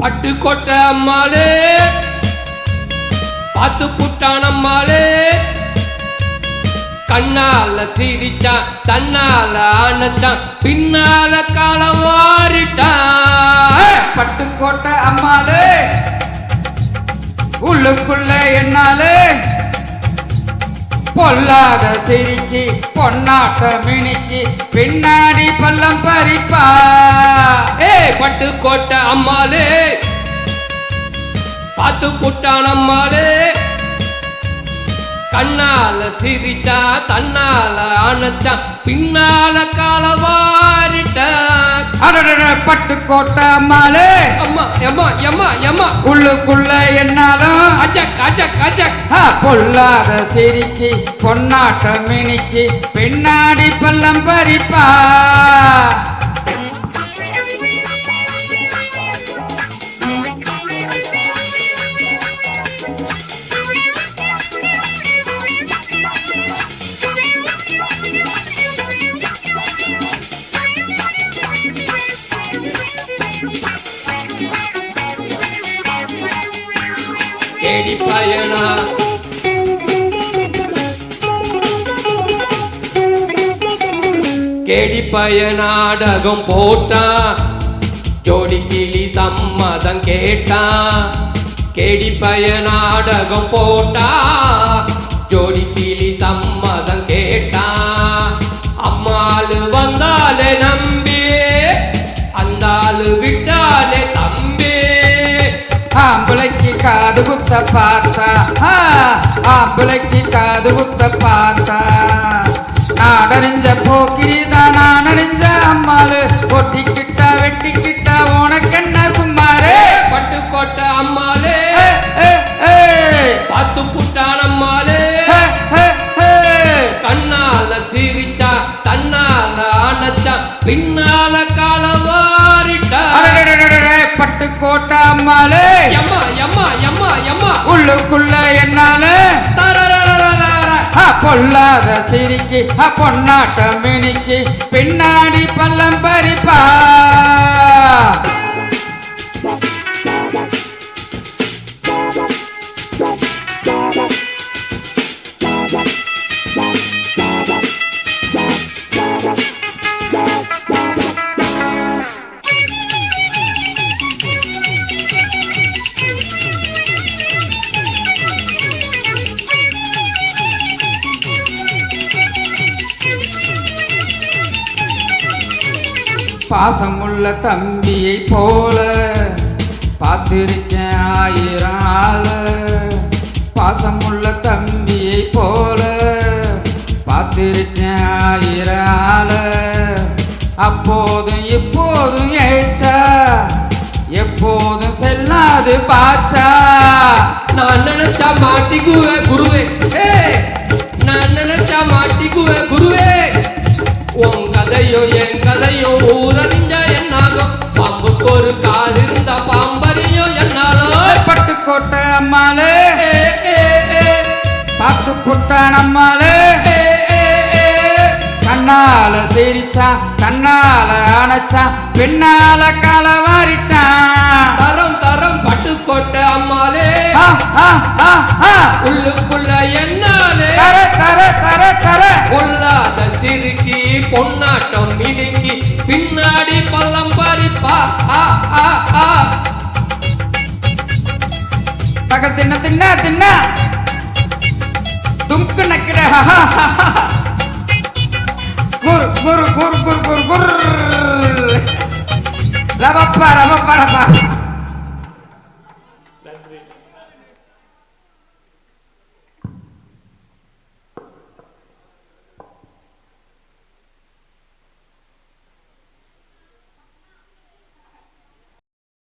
பட்டுக்கோட்டை அம்மாளே பாத்து புட்டான் அம்மாளே கண்ணால சிரிச்சான் தன்னால ஆனச்சான் பின்னால காலவாரிட்டான். பட்டுக்கோட்டை அம்மாளே உள்ளுக்குள்ள என்னாலே பொல்லாத சிரிக்கி பொன்னாட்ட மினிக்கி பின்னாடி பள்ளம் பறிப்பா. பட்டுக்கோட்டை அம்மாளே பாத்து புட்டான் அம்மாளே கண்ணால சிரிச்சா தன்னால ஆனச்சா பின்னால காலவாரிட்டான். பட்டுக்கோட்டை அம்மாளே அம்மா எம்மா எம்மா எம்மா உள்ளுக்குள்ள என்னாலும் அஜக் அஜக் அஜக் பொல்லாத சிரிக்கி பொன்னாட்ட மினிக்கி பின்னாடி பள்ளம் பறிப்பா. கேடி பயனா கேடி பயனாடகம் போட்டான் ஜோடி கிளி சம்மதம் கேட்டான். கேடி பயனாடகம் போட்டான் ஜோடி கிளி சம்மதம் கேட்டான். அம்மாளு வந்தாலே நம்பி அந்தாளு விட்டாலே தம்பி. ஆம்பளைக்கு காது குத்த பார்த்தா ஆம்பளைக்கு காது குத்த பார்த்தா நாடறிஞ்ச போக்கிரிதான் நானறிஞ்ச அம்மாளு ஒட்டிக்கிட்டா வெட்டிக்கிட்டா உனக்கென்ன சும்மாரு. பட்டுக்கோட்டை அம்மாளே பாத்து புட்டான் அம்மாளே கண்ணால சிரிச்சா தன்னால ஆனச்சா பின்னால காலவாரிட்டா. பட்டுக்கோட்டை அம்மாளே எம்மா எம்மா எம்மா எம்மா உள்ளுக்குள்ள என்னால பொல்லாத சிரிக்கி பொன்னாட்ட மினிக்கி பின்னாடி பள்ளம் பறிப்பா. பாசமுள்ள தம்பியை போல பார்த்திருக்கேன் ஆயிரம் ஆள. பாசமுள்ள தம்பியை போல பார்த்திருக்கேன் ஆயிரம் ஆள. அப்போதும் இப்போதும் ஏச்சா எப்போதும் செல்லாது பாச்சா. நான் நினைச்சா மாட்டிக்குவே குருவே நான் நினைச்சா மாட்டிக்குவே குருவே. உன் கதையும் என் கதையும் ஊரறிஞ்சா என்னாகும் பாம்புக்கு ஒரு கால் இருந்தா பாம்பறியும் என்னாலும். பட்டுக்கோட்டை அம்மாளே பார்த்து புட்டான் அம்மாளே கண்ணால சிரிச்சான் கண்ணால அணைச்சான் பின்னால காலவாரிட்டான். தரம் தரம் பட்டுக்கோட்டை அம்மாளே உள்ளுக்குள்ள என்னாலே தர தர தர பொல்லாத சிறுக்கி பொன்னாட்டம் மிடுங்கி பின்னாடி பள்ளம் பறிப்பா. பக தின்ன தின்ன தின்ன தும்கு நக்கிட குர் குர் குர் குர் குர் குர் ரவப்பா ரவப்பா ரவப்பா.